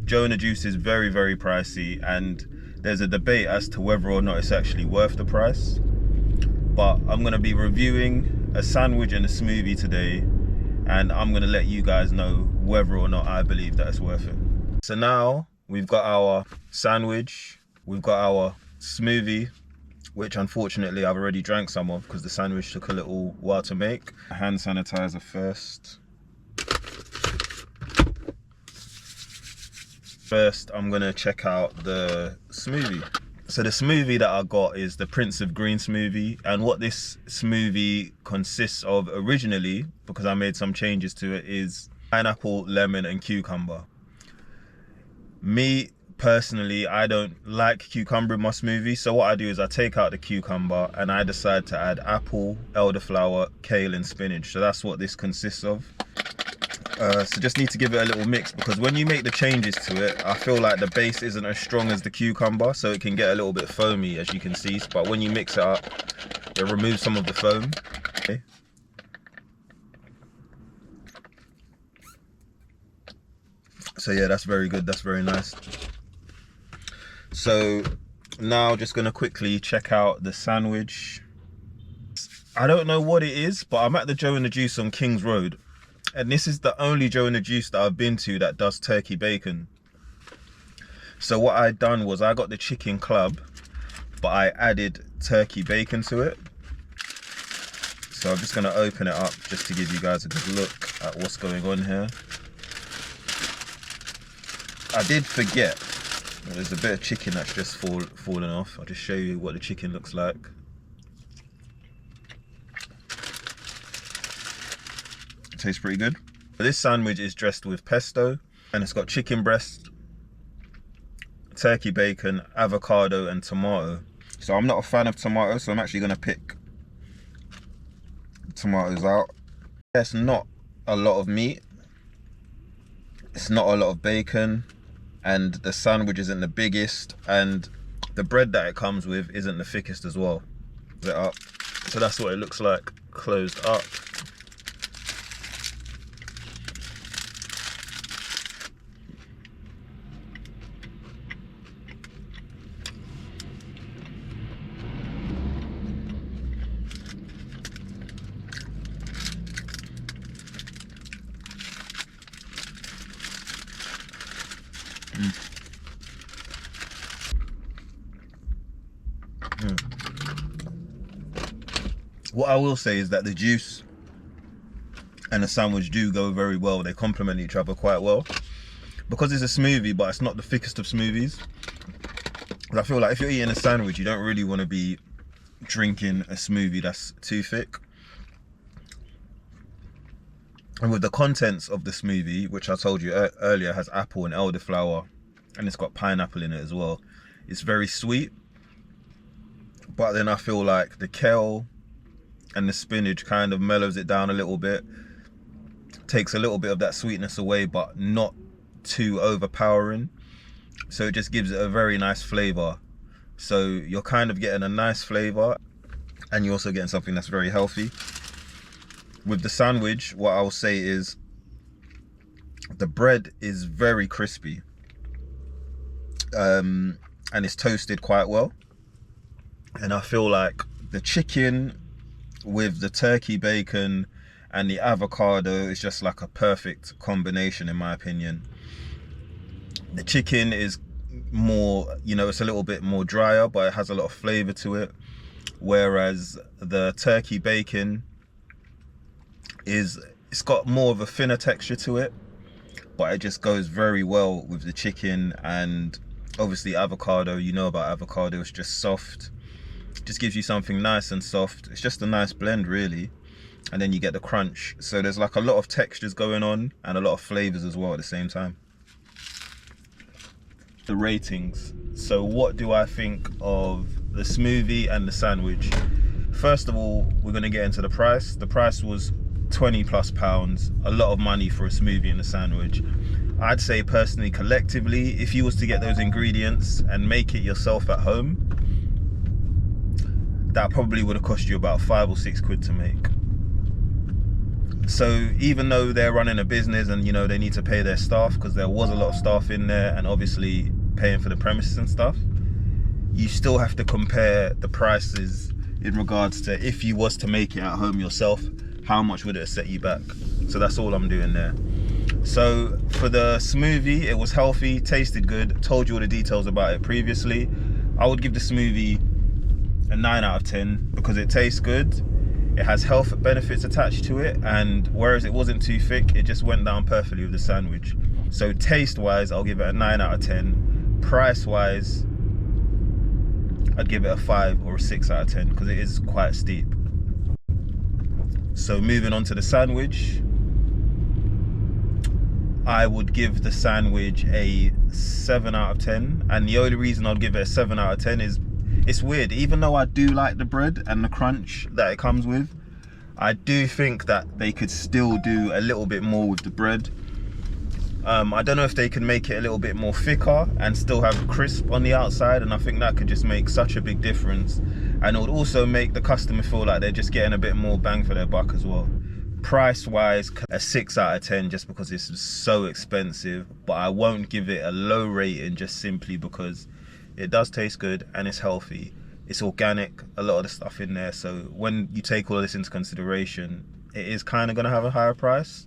Joe and the Juice is very, very pricey, and there's a debate as to whether or not it's actually worth the price. But I'm gonna be reviewing a sandwich and a smoothie today, and I'm gonna let you guys know whether or not I believe that it's worth it. So now we've got our sandwich, we've got our smoothie, which unfortunately I've already drank some of because the sandwich took a little while to make. Hand sanitizer first. First, I'm gonna check out the smoothie. So the smoothie that I got is the Prince of Green smoothie, and what this smoothie consists of originally, because I made some changes to it, is pineapple, lemon and cucumber. Me personally, I don't like cucumber in my smoothie, so what I do is I take out the cucumber and I decide to add apple, elderflower, kale and spinach. So that's what this consists of. So just need to give it a little mix, because when you make the changes to it, I feel like the base isn't as strong as the cucumber, so it can get a little bit foamy, as you can see. But when you mix it up, it removes some of the foam. Okay. So yeah, that's very good, that's very nice. So now just gonna quickly check out the sandwich. I don't know what it is, but I'm at the Joe and the Juice on Kings Road. And this is the only Joe and the Juice that I've been to that does turkey bacon. So what I done was I got the chicken club, but I added turkey bacon to it. So I'm just gonna open it up just to give you guys a good look at what's going on here. I did forget, there's a bit of chicken that's just fallen off. I'll just show you what the chicken looks like. Tastes pretty good. This sandwich is dressed with pesto, and it's got chicken breast, turkey bacon, avocado and tomato. So I'm not a fan of tomato, so I'm actually gonna pick tomatoes out. There's not a lot of meat, it's not a lot of bacon, and the sandwich isn't the biggest, and the bread that it comes with isn't the thickest as well. Is it up? So that's what it looks like closed up. What I will say is that the juice and the sandwich do go very well. They complement each other quite well. Because it's a smoothie, but it's not the thickest of smoothies. I feel like if you're eating a sandwich, you don't really want to be drinking a smoothie that's too thick. And with the contents of the smoothie, which I told you earlier, has apple and elderflower, and it's got pineapple in it as well. It's very sweet, but then I feel like the kale and the spinach kind of mellows it down a little bit, takes a little bit of that sweetness away, but not too overpowering. So it just gives it a very nice flavor. So you're kind of getting a nice flavor, and you're also getting something that's very healthy. With the sandwich, what I'll say is the bread is very crispy, and it's toasted quite well. And I feel like the chicken with the turkey bacon and the avocado is just like a perfect combination, in my opinion. The chicken is more, you know, it's a little bit more drier, but it has a lot of flavor to it. Whereas the turkey bacon it's got more of a thinner texture to it, but it just goes very well with the chicken. And obviously avocado, you know about avocado, it's just soft. Just gives you something nice and soft. It's just a nice blend really, and then you get the crunch. So there's like a lot of textures going on and a lot of flavors as well at the same time. The ratings. So what do I think of the smoothie and the sandwich? First of all, we're going to get into the price. The price was £20+, a lot of money for a smoothie and a sandwich. I'd say personally, collectively, if you was to get those ingredients and make it yourself at home, that probably would have cost you about £5 or £6 to make. So even though they're running a business and, you know, they need to pay their staff, because there was a lot of staff in there, and obviously paying for the premises and stuff, you still have to compare the prices in regards to if you was to make it at home yourself, how much would it set you back? So that's all I'm doing there. So for the smoothie, it was healthy, tasted good, told you all the details about it previously. I would give the smoothie a 9 out of 10 because it tastes good. It has health benefits attached to it, and whereas it wasn't too thick, it just went down perfectly with the sandwich. So taste wise, I'll give it a 9 out of 10. Price wise, I'd give it a 5 or a 6 out of 10 because it is quite steep. So moving on to the sandwich, I would give the sandwich a 7 out of 10. And the only reason I'd give it a 7 out of 10 is, it's weird, even though I do like the bread and the crunch that it comes with, I do think that they could still do a little bit more with the bread. I don't know if they can make it a little bit more thicker and still have crisp on the outside, and I think that could just make such a big difference, and it would also make the customer feel like they're just getting a bit more bang for their buck as well. Price wise, a 6 out of 10 just because this is so expensive, but I won't give it a low rating just simply because it does taste good and it's healthy, it's organic, a lot of the stuff in there. So when you take all of this into consideration, it is kind of going to have a higher price.